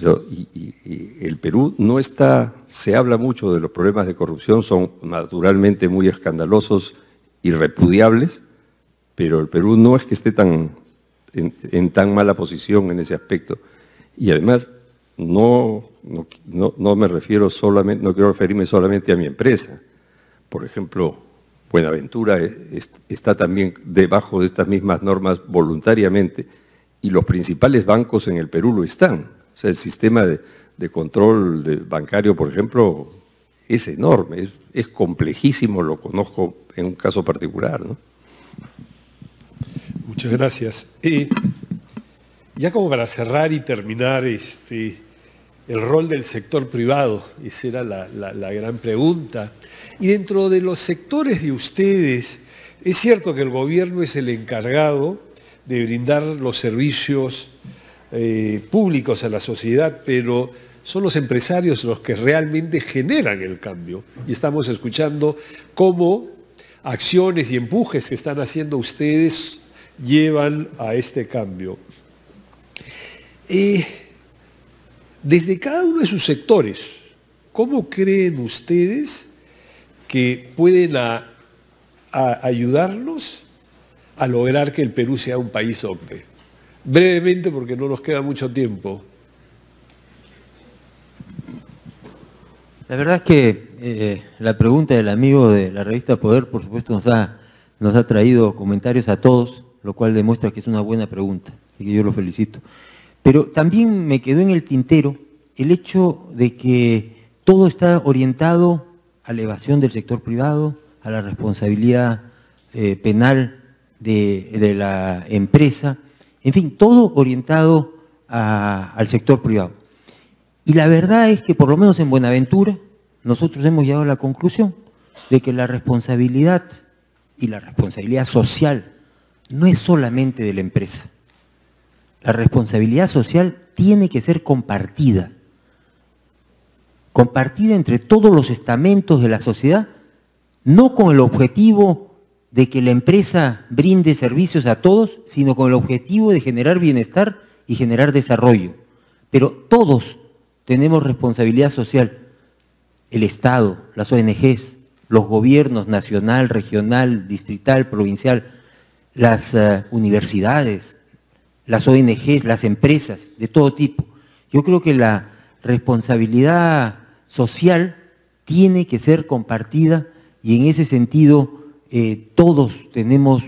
el Perú no está, se habla mucho de los problemas de corrupción, son naturalmente muy escandalosos y repudiables, pero el Perú no es que esté en tan mala posición en ese aspecto. Y además, no me refiero solamente, no quiero referirme solamente a mi empresa. Por ejemplo, Buenaventura está también debajo de estas mismas normas voluntariamente, y los principales bancos en el Perú lo están. O sea, el sistema de control bancario, por ejemplo, es enorme, es complejísimo, lo conozco en un caso particular, ¿no? Muchas gracias. Ya como para cerrar y terminar, el rol del sector privado, esa era la gran pregunta. Y dentro de los sectores de ustedes, es cierto que el gobierno es el encargado de brindar los servicios públicos a la sociedad, pero son los empresarios los que realmente generan el cambio. Y estamos escuchando cómo acciones y empujes que están haciendo ustedes llevan a este cambio. Desde cada uno de sus sectores, ¿cómo creen ustedes que pueden ayudarnos a lograr que el Perú sea un país OCDE? Brevemente, porque no nos queda mucho tiempo. La verdad es que la pregunta del amigo de la revista Poder, por supuesto, nos ha traído comentarios a todos, lo cual demuestra que es una buena pregunta, y que yo lo felicito. Pero también me quedó en el tintero el hecho de que todo está orientado a la evasión del sector privado, a la responsabilidad penal de la empresa, en fin, todo orientado al sector privado. Y la verdad es que por lo menos en Buenaventura nosotros hemos llegado a la conclusión de que la responsabilidad y la responsabilidad social no es solamente de la empresa. La responsabilidad social tiene que ser compartida entre todos los estamentos de la sociedad, no con el objetivo de que la empresa brinde servicios a todos, sino con el objetivo de generar bienestar y generar desarrollo. Pero todos tenemos responsabilidad social. El Estado, las ONGs, los gobiernos nacional, regional, distrital, provincial, las universidades, las ONGs, las empresas de todo tipo. Yo creo que la responsabilidad social tiene que ser compartida y en ese sentido todos tenemos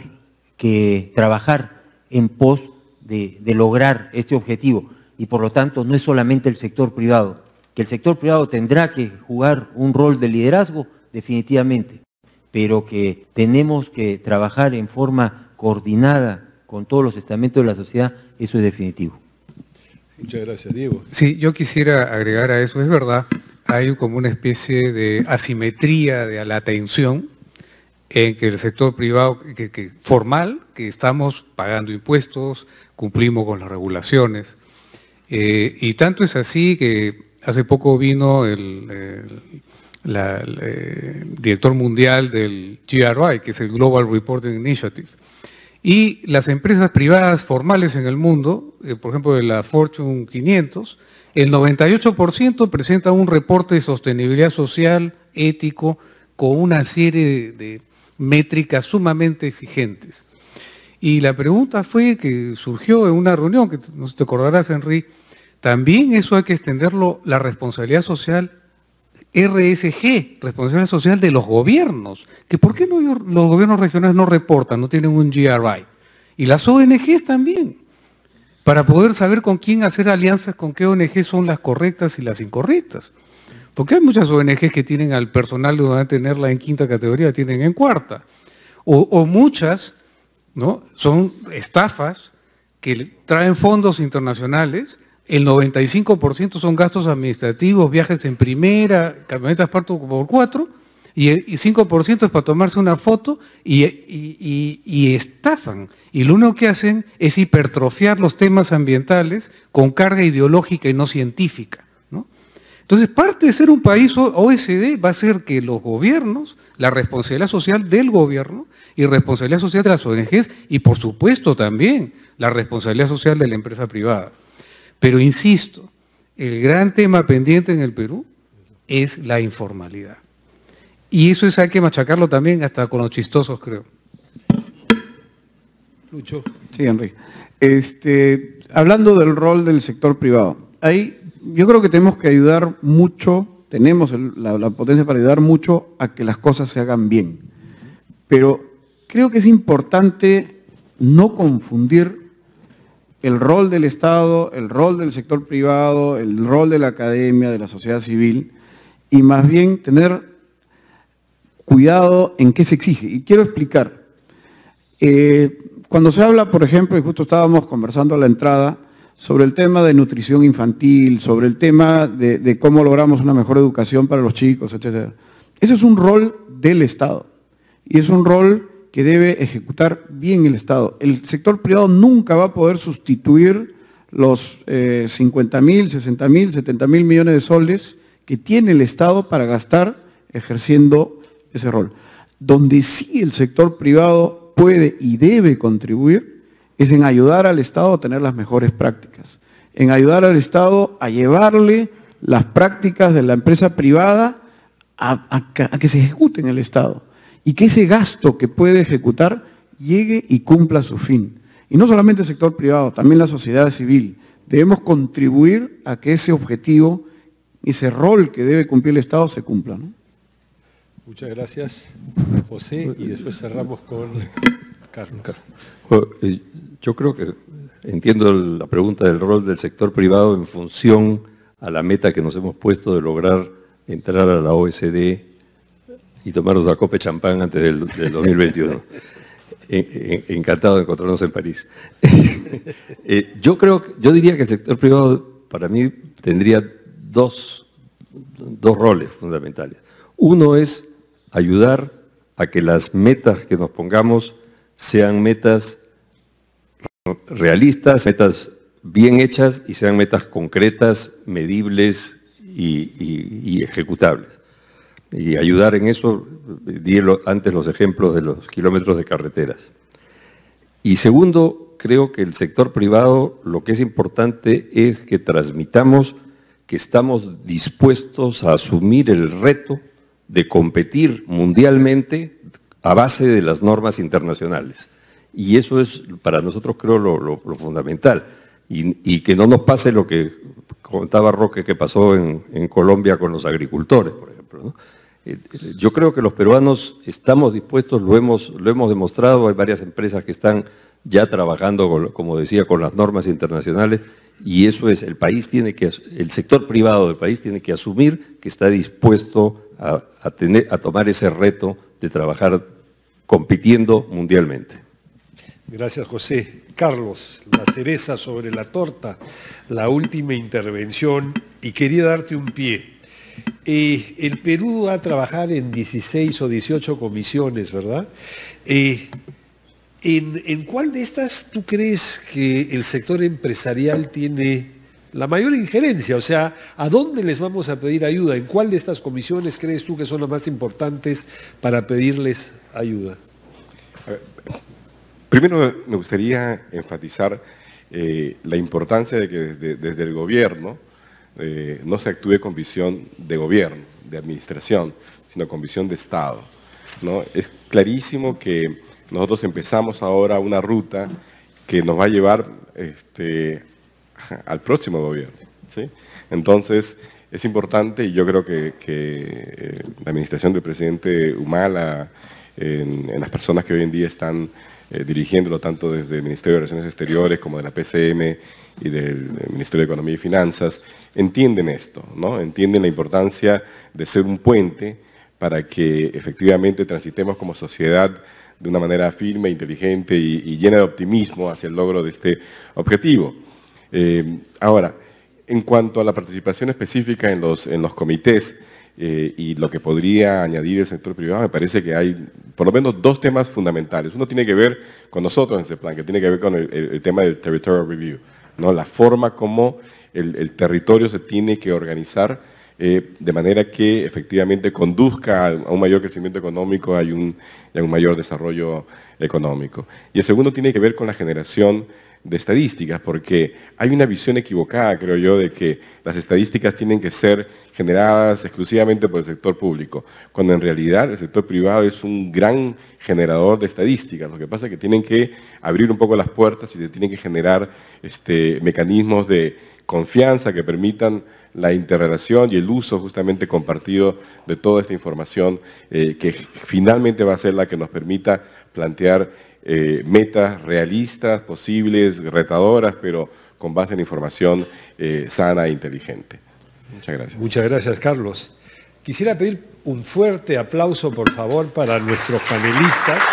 que trabajar en pos de lograr este objetivo y por lo tanto no es solamente el sector privado, que el sector privado tendrá que jugar un rol de liderazgo definitivamente, pero que tenemos que trabajar en forma coordinada con todos los estamentos de la sociedad, eso es definitivo. Muchas gracias, Diego. Sí, yo quisiera agregar a eso, es verdad, hay como una especie de asimetría de la atención en que el sector privado formal, que estamos pagando impuestos, cumplimos con las regulaciones, y tanto es así que hace poco vino el director mundial del GRI, que es el Global Reporting Initiative, y las empresas privadas formales en el mundo, por ejemplo de la Fortune 500, el 98% presenta un reporte de sostenibilidad social, ético, con una serie de métricas sumamente exigentes. Y la pregunta fue que surgió en una reunión, que no sé si te acordarás, Henry, también eso hay que extenderlo, la responsabilidad social RSG, responsabilidad social de los gobiernos, que ¿por qué no, los gobiernos regionales no reportan, no tienen un GRI? Y las ONGs también, para poder saber con quién hacer alianzas, con qué ONG son las correctas y las incorrectas. Porque hay muchas ONGs que tienen al personal que van a tenerla en quinta categoría, tienen en cuarta. O muchas, ¿no?, son estafas que traen fondos internacionales. El 95% son gastos administrativos, viajes en primera, camionetas por 4, y 5% es para tomarse una foto y estafan. Y lo único que hacen es hipertrofiar los temas ambientales con carga ideológica y no científica, ¿no? Entonces, parte de ser un país OECD va a ser que los gobiernos, la responsabilidad social del gobierno y responsabilidad social de las ONGs y, por supuesto, también la responsabilidad social de la empresa privada. Pero insisto, el gran tema pendiente en el Perú es la informalidad. Y eso hay que machacarlo también hasta con los chistosos, creo. Lucho. Sí, Henry. Hablando del rol del sector privado, yo creo que tenemos que ayudar mucho, tenemos la potencia para ayudar mucho a que las cosas se hagan bien. Pero creo que es importante no confundir el rol del Estado, el rol del sector privado, el rol de la academia, de la sociedad civil, y más bien tener cuidado en qué se exige. Y quiero explicar. Cuando se habla, por ejemplo, y justo estábamos conversando a la entrada, sobre el tema de nutrición infantil, sobre el tema de cómo logramos una mejor educación para los chicos, etc. Ese es un rol del Estado. Y es un rol que debe ejecutar bien el Estado. El sector privado nunca va a poder sustituir los 50.000, 60.000, 70.000 millones de soles que tiene el Estado para gastar ejerciendo ese rol. Donde sí el sector privado puede y debe contribuir es en ayudar al Estado a tener las mejores prácticas, en ayudar al Estado a llevarle las prácticas de la empresa privada a que se ejecuten en el Estado y que ese gasto que puede ejecutar llegue y cumpla su fin. Y no solamente el sector privado, también la sociedad civil. Debemos contribuir a que ese objetivo, ese rol que debe cumplir el Estado se cumpla, ¿no? Muchas gracias, José, y después cerramos con Carlos. Yo creo que entiendo la pregunta del rol del sector privado en función a la meta que nos hemos puesto de lograr entrar a la OECD y tomarnos la copa de champán antes del 2021. Encantado de encontrarnos en París. Yo diría que el sector privado para mí tendría dos roles fundamentales. Uno es ayudar a que las metas que nos pongamos sean metas realistas, metas bien hechas y sean metas concretas, medibles y ejecutables. Y ayudar en eso, di antes los ejemplos de los kilómetros de carreteras. Y segundo, creo que el sector privado, lo que es importante es que transmitamos que estamos dispuestos a asumir el reto de competir mundialmente a base de las normas internacionales. Y eso es para nosotros, creo, lo fundamental. Y que no nos pase lo que contaba Roque que pasó en Colombia con los agricultores, por ejemplo, ¿no? Yo creo que los peruanos estamos dispuestos, lo hemos demostrado, hay varias empresas que están ya trabajando, como decía, con las normas internacionales, y eso es, el sector privado del país tiene que asumir que está dispuesto a tomar ese reto de trabajar compitiendo mundialmente. Gracias, José. Carlos, la cereza sobre la torta, la última intervención, y quería darte un pie. El Perú va a trabajar en 16 o 18 comisiones, ¿verdad? ¿En cuál de estas tú crees que el sector empresarial tiene la mayor injerencia? O sea, ¿a dónde les vamos a pedir ayuda? ¿En cuál de estas comisiones crees tú que son las más importantes para pedirles ayuda? Primero me gustaría enfatizar la importancia de que desde el gobierno no se actúe con visión de gobierno, de administración, sino con visión de Estado, ¿no? Es clarísimo que nosotros empezamos ahora una ruta que nos va a llevar al próximo gobierno, ¿sí? Entonces, es importante, y yo creo que la administración del presidente Humala, en las personas que hoy en día están dirigiéndolo tanto desde el Ministerio de Relaciones Exteriores como de la PCM y del Ministerio de Economía y Finanzas, entienden esto, ¿no? Entienden la importancia de ser un puente para que efectivamente transitemos como sociedad de una manera firme, inteligente y llena de optimismo hacia el logro de este objetivo. Ahora, en cuanto a la participación específica en los comités y lo que podría añadir el sector privado, me parece que hay por lo menos dos temas fundamentales. Uno tiene que ver con nosotros en ese plan, que tiene que ver con el tema del Territorial Review, ¿no? La forma como el territorio se tiene que organizar de manera que efectivamente conduzca a un mayor crecimiento económico, a un mayor desarrollo económico. Y el segundo tiene que ver con la generación de estadísticas, porque hay una visión equivocada, creo yo, de que las estadísticas tienen que ser generadas exclusivamente por el sector público, cuando en realidad el sector privado es un gran generador de estadísticas. Lo que pasa es que tienen que abrir un poco las puertas y se tienen que generar mecanismos de confianza que permitan la interrelación y el uso justamente compartido de toda esta información que finalmente va a ser la que nos permita plantear metas realistas, posibles, retadoras, pero con base en información sana e inteligente. Muchas gracias. Muchas gracias, Carlos. Quisiera pedir un fuerte aplauso, por favor, para nuestros panelistas.